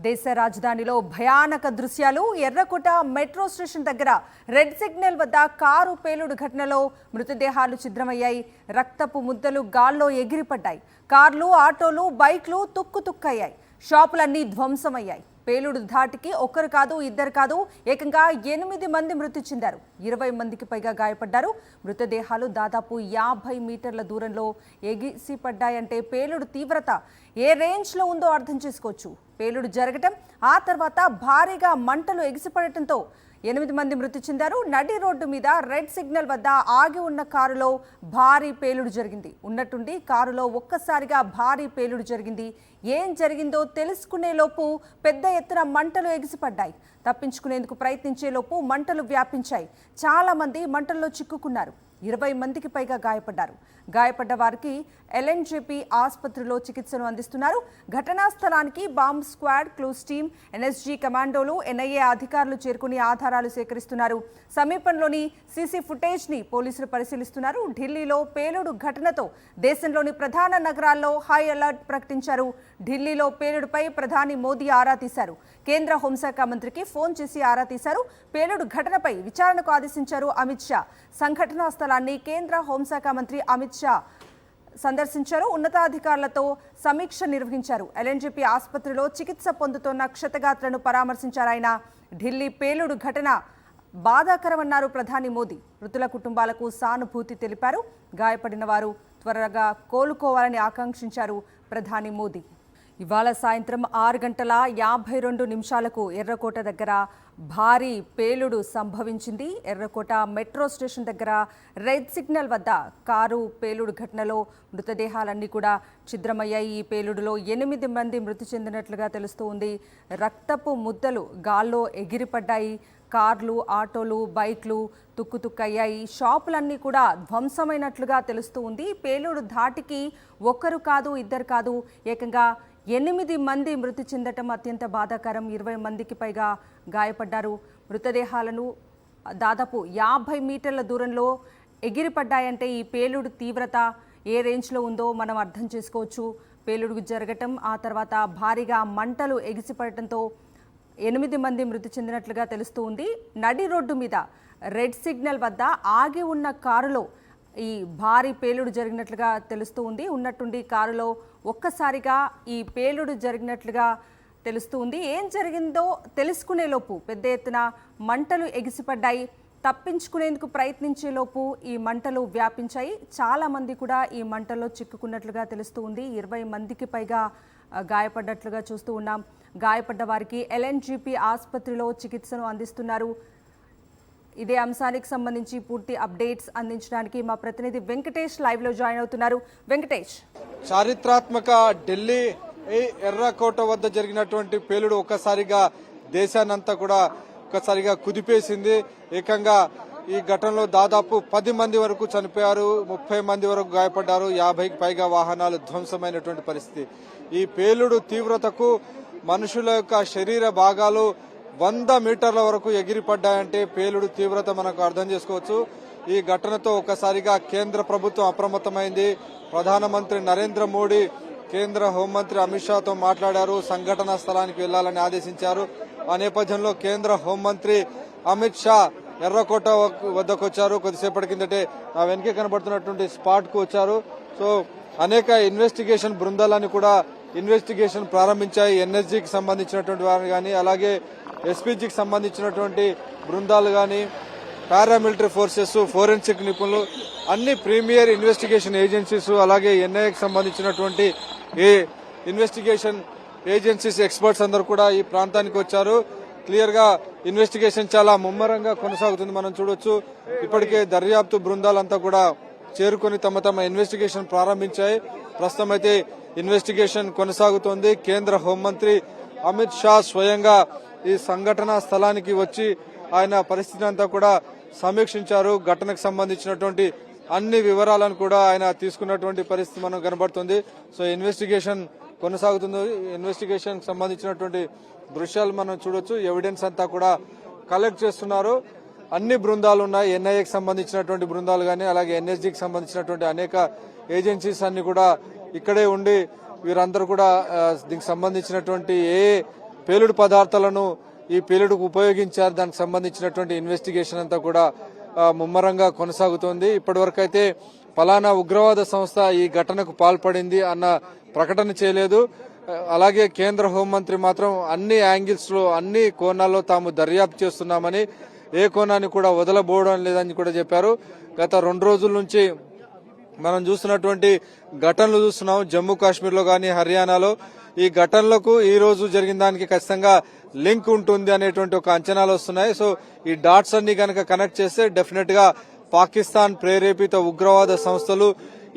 దేశ రాజధానిలో భయానక దృశ్యాలు. ఎర్రకోట మెట్రో స్టేషన్ దగ్గర రెడ్ సిగ్నల్ వద్ద కారు పేలుడు ఘటనలో మృతదేహాలు ఛిద్రమయ్యాయి. రక్తపు ముద్దలు గాల్లో ఎగిరిపడ్డాయి. కార్లు, ఆటోలు, బైక్లు తుక్కుతుక్కయ్యాయి. షాపులన్నీ ధ్వంసమయ్యాయి. పేలుడు ధాటికి ఒక్కరు కాదు, ఇద్దరు కాదు, ఏకంగా 8 మంది మృతి చెందారు. 20 మందికి పైగా గాయపడ్డారు. మృతదేహాలు దాదాపు 50 మీటర్ల దూరంలో ఎగిసిపడ్డాయంటే పేలుడు తీవ్రత ఏ రేంజ్లో ఉందో అర్థం చేసుకోవచ్చు. పేలుడు జరగటం, ఆ తర్వాత భారీగా మంటలు ఎగిసిపడటంతో 8 మంది మృతి చెందారు. నడి రోడ్డు మీద రెడ్ సిగ్నల్ వద్ద ఆగి ఉన్న కారులో భారీ పేలుడు జరిగింది. ఉన్నట్టుండి కారులో ఒక్కసారిగా భారీ పేలుడు జరిగింది. ఏం జరిగిందో తెలుసుకునే లోపు పెద్ద ఎత్తున మంటలు ఎగిసిపడ్డాయి. తప్పించుకునేందుకు ప్రయత్నించే లోపు మంటలు వ్యాపించాయి. చాలా మంది మంటల్లో చిక్కుకున్నారు. 20 మందికి పైగా గాయపడ్డారు. గాయపడ్డ వారికి LNJP ఆసుపత్రిలో చికిత్సను అందిస్తున్నారు. ఘటనా స్థలానికి bomb squad, clues team, NSG కమాండోలు, NIA అధికారులు చేరుకుని ఆధారాలు సేకరిస్తున్నారు. సమీపంలోని సీసీ ఫుటేజ్ ని పోలీసులు పరిశీలిస్తున్నారు. ఢిల్లీలో పేలుడు ఘటనతో దేశంలోని ప్రధాన నగరాల్లో హై అలర్ట్ ప్రకటించారు. ఢిల్లీలో పేలుడుపై ప్రధాని మోదీ ఆరా తీశారు. కేంద్ర హోంశాఖ మంత్రికి ఫోన్ చేసి ఆరా తీశారు. పేలుడు ఘటనపై విచారణకు ఆదేశించారు అమిత్ షా. సంఘటనా స్థలాన్ని కేంద్ర హోంశాఖ మంత్రి అమిత్ షా సందర్శించారు. ఉన్నతాధికారులతో సమీక్ష నిర్వహించారు. LNJP ఆసుపత్రిలో చికిత్స పొందుతున్న క్షతగాత్రను పరామర్శించారు ఆయన. ఢిల్లీ పేలుడు ఘటన బాధాకరమన్నారు ప్రధాని మోదీ. మృతుల కుటుంబాలకు సానుభూతి తెలిపారు. గాయపడిన వారు త్వరగా కోలుకోవాలని ఆకాంక్షించారు ప్రధాని మోదీ. ఇవాళ సాయంత్రం 6:52 ఎర్రకోట దగ్గర భారీ పేలుడు సంభవించింది. ఎర్రకోట మెట్రో స్టేషన్ దగ్గర రెడ్ సిగ్నల్ వద్ద కారు పేలుడు ఘటనలో మృతదేహాలన్నీ కూడా ఛిద్రమయ్యాయి. ఈ పేలుడులో 8 మంది మృతి చెందినట్లుగా తెలుస్తూ ఉంది. రక్తపు ముద్దలు గాల్లో ఎగిరిపడ్డాయి. కార్లు, ఆటోలు, బైక్లు తుక్కుతుక్కయ్యాయి. షాపులన్నీ కూడా ధ్వంసమైనట్లుగా తెలుస్తూ ఉంది. పేలుడు ధాటికి ఒక్కరు కాదు, ఇద్దరు కాదు, ఏకంగా 8 మంది మృతి చెందటం అత్యంత బాధాకరం. 20 మందికి పైగా గాయపడ్డారు. మృతదేహాలను దాదాపు 50 మీటర్ల దూరంలో ఎగిరిపడ్డాయంటే ఈ పేలుడు తీవ్రత ఏ రేంజ్లో ఉందో మనం అర్థం చేసుకోవచ్చు. పేలుడు జరగటం, ఆ తర్వాత భారీగా మంటలు ఎగిసిపడటంతో 8 మంది మృతి చెందినట్లుగా తెలుస్తూ ఉంది. నడి రోడ్డు మీద రెడ్ సిగ్నల్ వద్ద ఆగి ఉన్న కారులో ఈ భారీ పేలుడు జరిగినట్లుగా తెలుస్తూ ఉంది. ఉన్నట్టుండి కారులో ఒక్కసారిగా ఈ పేలుడు జరిగినట్లుగా తెలుస్తూ ఉంది. ఏం జరిగిందో తెలుసుకునే లోపు పెద్ద ఎత్తున మంటలు ఎగిసిపడ్డాయి. తప్పించుకునేందుకు ప్రయత్నించే లోపు ఈ మంటలు వ్యాపించాయి. చాలా మంది కూడా ఈ మంటల్లో చిక్కుకున్నట్లుగా తెలుస్తూ ఉంది. 20 మందికి పైగా గాయపడ్డట్లుగా చూస్తూ ఉన్నాం. గాయపడ్డ వారికి LNJP ఆసుపత్రిలో చికిత్సను అందిస్తున్నారు. ఇదే అంశానికి సంబంధించి పూర్తి అప్డేట్స్ అందించడానికి మా ప్రతినిధి వెంకటేష్ లైవ్ లో జాయిన్ అవుతున్నారు. వెంకటేష్, చారిత్రాత్మక ఢిల్లీ ఎర్రకోట వద్ద జరిగినటువంటి పేలుడు ఒక్కసారిగా దేశాన్నంతా కూడా ఒక్కసారిగా కుదిపేసింది. ఏకంగా ఈ ఘటనలో దాదాపు 10 మంది వరకు చనిపోయారు, 30 మంది వరకు గాయపడ్డారు, 50కి పైగా వాహనాలు ధ్వంసమైనటువంటి పరిస్థితి. ఈ పేలుడు తీవ్రతకు మనుషుల యొక్క శరీర భాగాలు 100 మీటర్ల వరకు ఎగిరిపడ్డాయంటే పేలుడు తీవ్రత మనకు అర్థం చేసుకోవచ్చు. ఈ ఘటనతో ఒకసారిగా కేంద్ర ప్రభుత్వం అప్రమత్తమైంది. ప్రధానమంత్రి నరేంద్ర మోడీ కేంద్ర హోంమంత్రి అమిత్ షాతో మాట్లాడారు. సంఘటనా స్థలానికి వెళ్లాలని ఆదేశించారు. ఆ నేపథ్యంలో కేంద్ర హోంమంత్రి అమిత్ షా ఎర్రకోట వద్దకు వచ్చారు. కొద్దిసేపటి కిందటే ఆ వెనకే కనబడుతున్నటువంటి స్పాట్ కు వచ్చారు. సో అనేక ఇన్వెస్టిగేషన్ బృందాలను కూడా ఇన్వెస్టిగేషన్ ప్రారంభించాయి. NSGకి సంబంధించినటువంటి వారిని కానీ, అలాగే SPGకి సంబంధించినటువంటి బృందాలు కానీ, పారామిలిటరీ ఫోర్సెస్, ఫోరెన్సిక్ నిపుణులు, అన్ని ప్రీమియర్ ఇన్వెస్టిగేషన్ ఏజెన్సీస్, అలాగే NIAకి సంబంధించినటువంటి ఇన్వెస్టిగేషన్ ఏజెన్సీస్ ఎక్స్పర్ట్స్ అందరూ కూడా ఈ ప్రాంతానికి వచ్చారు. క్లియర్ గా ఇన్వెస్టిగేషన్ చాలా ముమ్మరంగా కొనసాగుతుంది. మనం చూడొచ్చు, ఇప్పటికే దర్యాప్తు బృందాలంతా కూడా చేరుకుని తమ ఇన్వెస్టిగేషన్ ప్రారంభించాయి. ప్రస్తుతం అయితే ఇన్వెస్టిగేషన్ కొనసాగుతోంది. కేంద్ర హోంమంత్రి అమిత్ షా స్వయంగా ఈ సంఘటనా స్థలానికి వచ్చి ఆయన పరిస్థితి అంతా కూడా సమీక్షించారు. ఘటనకు సంబంధించినటువంటి అన్ని వివరాలను కూడా ఆయన తీసుకున్నటువంటి పరిస్థితి మనం కనబడుతుంది. సో ఇన్వెస్టిగేషన్ కొనసాగుతుంది. ఇన్వెస్టిగేషన్ సంబంధించినటువంటి దృశ్యాలు మనం చూడొచ్చు. ఎవిడెన్స్ అంతా కూడా కలెక్ట్ చేస్తున్నారు. అన్ని బృందాలు ఉన్నాయి. NIAకి సంబంధించినటువంటి బృందాలు కానీ, అలాగే NSGకి సంబంధించినటువంటి అనేక ఏజెన్సీస్ అన్ని కూడా ఇక్కడే ఉండి వీరందరూ కూడా దీనికి సంబంధించినటువంటి ఏ పేలుడు పదార్థాలను ఈ పేలుడుకు ఉపయోగించారు. దానికి సంబంధించినటువంటి ఇన్వెస్టిగేషన్ అంతా కూడా ముమ్మరంగా కొనసాగుతోంది. ఇప్పటివరకు అయితే ఫలానా ఉగ్రవాద సంస్థ ఈ ఘటనకు పాల్పడింది అన్న ప్రకటన చేయలేదు. అలాగే కేంద్ర హోంమంత్రి మాత్రం అన్ని యాంగిల్స్ లో అన్ని కోణాల్లో తాము దర్యాప్తు చేస్తున్నామని, ఏ కోణాన్ని కూడా వదలబోవడం లేదని కూడా చెప్పారు. గత 2 రోజుల నుంచి మనం చూస్తున్నటువంటి ఘటనలు చూస్తున్నాం. జమ్మూ కాశ్మీర్ లో గానీ హర్యానాలో ఈ ఘటనలకు ఈ రోజు జరిగిన దానికి ఖచ్చితంగా లింక్ ఉంటుంది అనేటువంటి ఒక అంచనాలు వస్తున్నాయి. సో ఈ డాట్స్ అన్ని కనుక కనెక్ట్ చేస్తే డెఫినెట్ గా పాకిస్తాన్ ప్రేరేపిత ఉగ్రవాద సంస్థలు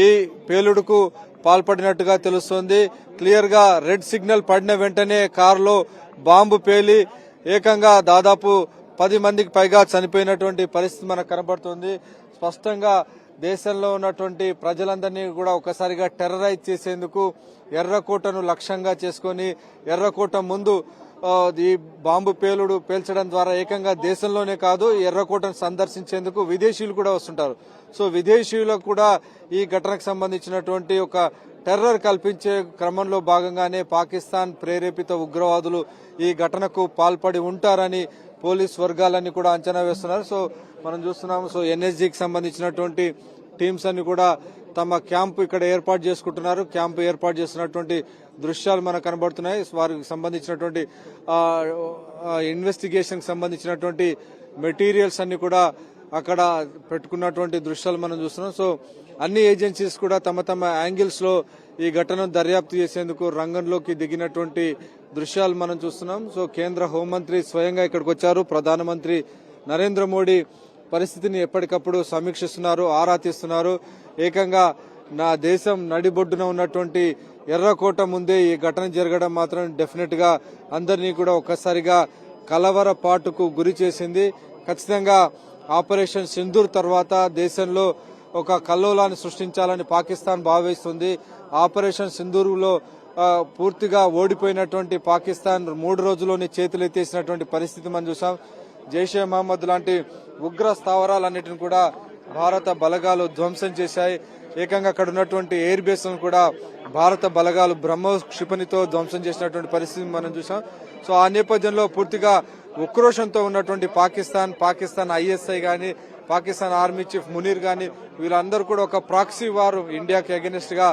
ఈ పేలుడుకు పాల్పడినట్టుగా తెలుస్తోంది. క్లియర్ గా రెడ్ సిగ్నల్ పడిన వెంటనే కారులో బాంబు పేలి ఏకంగా దాదాపు 10 మందికి పైగా చనిపోయినటువంటి పరిస్థితి మనకు కనబడుతుంది. స్పష్టంగా దేశంలో ఉన్నటువంటి ప్రజలందరినీ కూడా ఒకసారిగా టెర్రరైజ్ చేసేందుకు ఎర్రకోటను లక్ష్యంగా చేసుకుని ఎర్రకోట ముందు ఈ బాంబు పేలుడు పేల్చడం ద్వారా ఏకంగా దేశంలోనే కాదు ఎర్రకోటను సందర్శించేందుకు విదేశీయులు కూడా వస్తుంటారు. సో విదేశీయులకు కూడా ఈ ఘటనకు సంబంధించినటువంటి ఒక టెర్రర్ కల్పించే క్రమంలో భాగంగానే పాకిస్తాన్ ప్రేరేపిత ఉగ్రవాదులు ఈ ఘటనకు పాల్పడి ఉంటారని పోలీస్ వర్గాలన్నీ కూడా అంచనా వేస్తున్నారు. సో మనం చూస్తున్నాము. సో ఎన్ఎస్జీకి సంబంధించినటువంటి టీమ్స్ అన్ని కూడా తమ క్యాంపు ఇక్కడ ఏర్పాటు చేసుకుంటున్నారు. క్యాంపు ఏర్పాటు చేస్తున్నటువంటి దృశ్యాలు మనకు కనబడుతున్నాయి. వారికి సంబంధించినటువంటి ఇన్వెస్టిగేషన్ కి సంబంధించినటువంటి మెటీరియల్స్ అన్ని కూడా అక్కడ పెట్టుకున్నటువంటి దృశ్యాలు మనం చూస్తున్నాం. సో అన్ని ఏజెన్సీస్ కూడా తమ తమ యాంగిల్స్ లో ఈ ఘటనను దర్యాప్తు చేసేందుకు రంగంలోకి దిగినటువంటి దృశ్యాలు మనం చూస్తున్నాం. సో కేంద్ర హోంమంత్రి స్వయంగా ఇక్కడికి వచ్చారు. ప్రధానమంత్రి నరేంద్ర మోడీ పరిస్థితిని ఎప్పటికప్పుడు సమీక్షిస్తున్నారు, ఆరా తీస్తున్నారు. ఏకంగా నా దేశం నడిబొడ్డున ఉన్నటువంటి ఎర్రకోట ముందే ఈ ఘటన జరగడం మాత్రం డెఫినెట్ గా అందరినీ కూడా ఒక్కసారిగా కలవరపాటుకు గురి చేసింది. ఖచ్చితంగా ఆపరేషన్ సింధూర్ తర్వాత దేశంలో ఒక కల్లోలాన్ని సృష్టించాలని పాకిస్తాన్ భావిస్తుంది. ఆపరేషన్ సింధూర్లో పూర్తిగా ఓడిపోయినటువంటి పాకిస్తాన్ 3 రోజుల్లోనే చేతులెత్తేసినటువంటి పరిస్థితి మనం చూసాం. జైషే మహమ్మద్ లాంటి ఉగ్ర స్థావరాలన్నిటిని కూడా భారత బలగాలు ధ్వంసం చేశాయి. ఏకంగా అక్కడ ఉన్నటువంటి ఎయిర్ బేస్లను కూడా భారత బలగాలు బ్రహ్మోస్ క్షిపణితో ధ్వంసం చేసినటువంటి పరిస్థితి మనం చూసాం. సో ఆ నేపథ్యంలో పూర్తిగా ఉక్రోషంతో ఉన్నటువంటి పాకిస్తాన్ ఐఎస్ఐ గాని, పాకిస్తాన్ ఆర్మీ చీఫ్ మునీర్ గాని వీళ్ళందరూ కూడా ఒక ప్రాక్సీ వారు ఇండియాకి అగెనిస్ట్ గా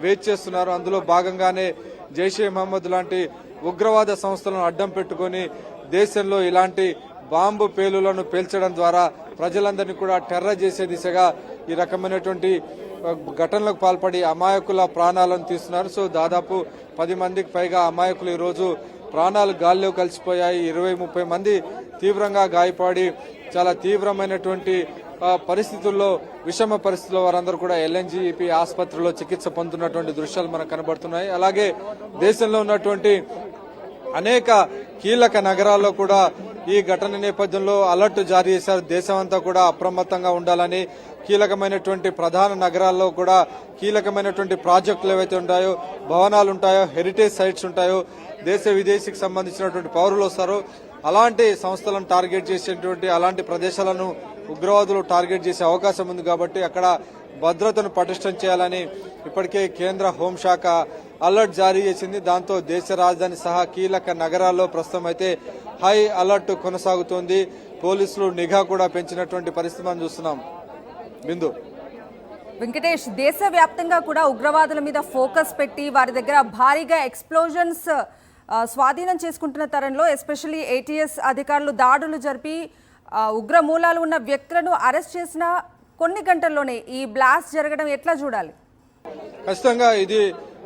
వెయిట్ చేస్తున్నారు. అందులో భాగంగానే జైషే మహమ్మద్ లాంటి ఉగ్రవాద సంస్థలను అడ్డం పెట్టుకుని దేశంలో ఇలాంటి బాంబు పేలులను పేల్చడం ద్వారా ప్రజలందరినీ కూడా టెర్రర్ చేసే దిశగా ఈ రకమైనటువంటి ఘటనలకు పాల్పడి అమాయకుల ప్రాణాలను తీస్తున్నారు. సో దాదాపు 10 మందికి పైగా అమాయకులు ఈ రోజు ప్రాణాలు గాల్లో కలిసిపోయాయి. 20-30 మంది తీవ్రంగా గాయపడి చాలా తీవ్రమైనటువంటి పరిస్థితుల్లో విషమ పరిస్థితుల్లో వారందరూ కూడా ఎల్ఎన్జీఈపీ ఆసుపత్రిలో చికిత్స పొందుతున్నటువంటి దృశ్యాలు మనకు కనబడుతున్నాయి. అలాగే దేశంలో ఉన్నటువంటి అనేక కీలక నగరాల్లో కూడా ఈ ఘటన నేపథ్యంలో అలర్ట్ జారీ చేశారు. దేశమంతా కూడా అప్రమత్తంగా ఉండాలని, కీలకమైనటువంటి ప్రధాన నగరాల్లో కూడా కీలకమైనటువంటి ప్రాజెక్టులు ఏవైతే ఉంటాయో, భవనాలు ఉంటాయో, హెరిటేజ్ సైట్స్ ఉంటాయో, దేశ విదేశీకి సంబంధించినటువంటి పౌరులు వస్తారో అలాంటి సంస్థలను టార్గెట్ చేసేటువంటి అలాంటి ప్రదేశాలను ఉగ్రవాదులు టార్గెట్ చేసే అవకాశం ఉంది. కాబట్టి అక్కడ భద్రతను పటిష్టం చేయాలని ఇప్పటికే కేంద్ర హోంశాఖ అలర్ట్ జారీ చేసింది. దాంతో దేశ రాజధాని సహా కీలక నగరాల్లో ప్రస్తుతం అయితే హై అలర్ట్ కొనసాగుతోంది. పోలీసులు నిఘా కూడా పెంచినటువంటి పరిస్థితి మనం చూస్తున్నాం. బిందు వెంకటేష్, దేశవ్యాప్తంగా కూడా ఉగ్రవాదుల మీద ఫోకస్ పెట్టి వారి దగ్గర భారీగా ఎక్స్ప్లోజన్స్ స్వాధీనం చేసుకుంటున్న తరంలో ఎస్పెషల్లీ ఏటీఎస్ అధికారులు దాడులు జరిపి ఉగ్ర మూలాలు ఉన్న వ్యక్తులను అరెస్ట్ చేసిన కొన్ని గంటల్లోనే ఈ బ్లాస్ట్ జరగడం ఎట్లా చూడాలి? ఖచ్చితంగా ఇది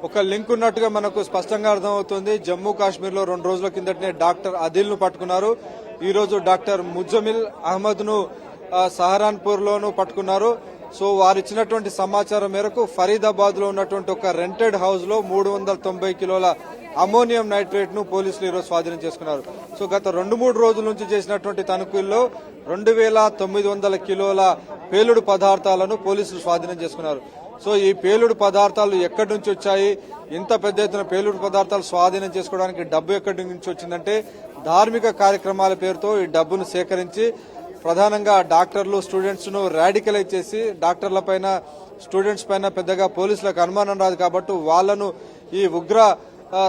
ఒక లింక్ ఉన్నట్టుగా మనకు స్పష్టంగా అర్థమవుతుంది. జమ్మూ కాశ్మీర్ లో 2 రోజుల కిందటనే డాక్టర్ అదిల్ ను పట్టుకున్నారు. ఈ రోజు డాక్టర్ ముజమిల్ అహ్మద్ ను సహరాన్పూర్ లోను పట్టుకున్నారు. సో వారు ఇచ్చినటువంటి సమాచారం మేరకు ఫరీదాబాద్ లో ఉన్నటువంటి ఒక రెంటెడ్ హౌస్ లో 390 కిలోల అమోనియం నైట్రేట్ ను పోలీసులు ఈరోజు స్వాధీనం చేసుకున్నారు. సో గత 2-3 రోజుల నుంచి చేసినటువంటి తనిఖీల్లో 2900 కిలోల పేలుడు పదార్థాలను పోలీసులు స్వాధీనం చేసుకున్నారు. సో ఈ పేలుడు పదార్థాలు ఎక్కడి నుంచి వచ్చాయి, ఇంత పెద్ద ఎత్తున పేలుడు పదార్థాలు స్వాధీనం చేసుకోవడానికి డబ్బు ఎక్కడి నుంచి వచ్చిందంటే ధార్మిక కార్యక్రమాల పేరుతో ఈ డబ్బును సేకరించి ప్రధానంగా డాక్టర్లు, స్టూడెంట్స్ ను రాడికలైజ్ చేసి డాక్టర్ల పైన, స్టూడెంట్స్ పైన పెద్దగా పోలీసులకు అనుమానం రాదు కాబట్టి వాళ్లను ఈ ఉగ్ర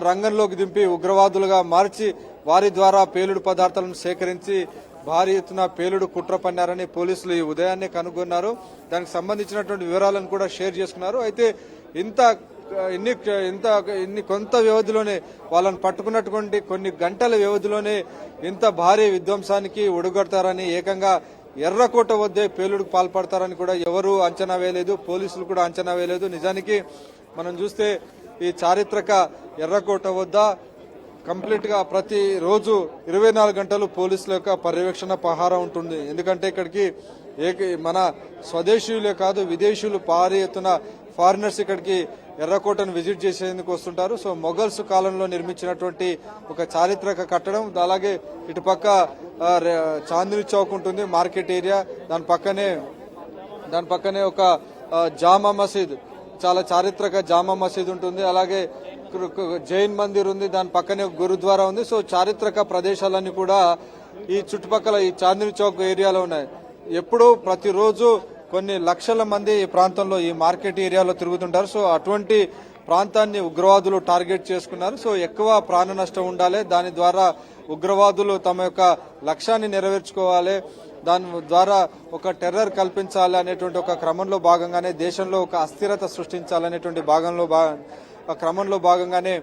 రంగంలోకి దింపి ఉగ్రవాదులుగా మార్చి వారి ద్వారా పేలుడు పదార్థాలను సేకరించి భారీ ఎత్తున పేలుడు కుట్ర పన్నారని పోలీసులు ఈ ఉదయాన్నే కనుగొన్నారు. దానికి సంబంధించినటువంటి వివరాలను కూడా షేర్ చేసుకున్నారు. అయితే ఇన్ని కొంత వ్యవధిలోనే వాళ్ళని పట్టుకున్నటువంటి కొన్ని గంటల వ్యవధిలోనే ఇంత భారీ విధ్వంసానికి ఒడుగడతారని, ఏకంగా ఎర్రకోట వద్దే పేలుడుకు పాల్పడతారని కూడా ఎవరు అంచనా వేయలేదు, పోలీసులు కూడా అంచనా వేయలేదు. నిజానికి మనం చూస్తే ఈ చారిత్రక ఎర్రకోట వద్ద కంప్లీట్ గా ప్రతి రోజు 24 గంటలు పోలీసుల యొక్క పర్యవేక్షణ పహారా ఉంటుంది. ఎందుకంటే ఇక్కడికి మన స్వదేశీయులే కాదు, విదేశీయులు భారీ ఎత్తున ఫారినర్స్ ఇక్కడికి ఎర్రకోటను విజిట్ చేసేందుకు వస్తుంటారు. సో మొఘల్స్ కాలంలో నిర్మించినటువంటి ఒక చారిత్రక కట్టడం. అలాగే ఇటుపక్క చాందిని చౌక్ ఉంటుంది, మార్కెట్ ఏరియా. దాని పక్కనే ఒక జామా మసీద్, చాలా చారిత్రక జామా మసీద్ ఉంటుంది. అలాగే జైన్ మందిర్ ఉంది, దాని పక్కనే గురుద్వారా ఉంది. సో చారిత్రక ప్రదేశాలన్నీ కూడా ఈ చుట్టుపక్కల ఈ చాందిని చౌక్ ఏరియాలో ఉన్నాయి. ఎప్పుడూ ప్రతిరోజు కొన్ని లక్షల మంది ఈ ప్రాంతంలో ఈ మార్కెట్ ఏరియాలో తిరుగుతుంటారు. సో అటువంటి ప్రాంతాన్ని ఉగ్రవాదులు టార్గెట్ చేసుకున్నారు. సో ఎక్కువ ప్రాణ నష్టం ఉండాలి, దాని ద్వారా ఉగ్రవాదులు తమ యొక్క లక్ష్యాన్ని నెరవేర్చుకోవాలి, దాని ద్వారా ఒక టెర్రర్ కల్పించాలి అనేటువంటి ఒక క్రమంలో భాగంగానే, దేశంలో ఒక అస్థిరత సృష్టించాలనేటువంటి క్రమంలో భాగంగానే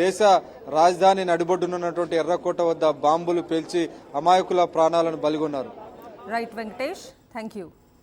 దేశ రాజధాని నడిబొడ్డునున్నటువంటి ఎర్రకోట వద్ద బాంబులు పేల్చి అమాయకుల ప్రాణాలను బలిగొన్నారు. Right Venkatesh, thank you.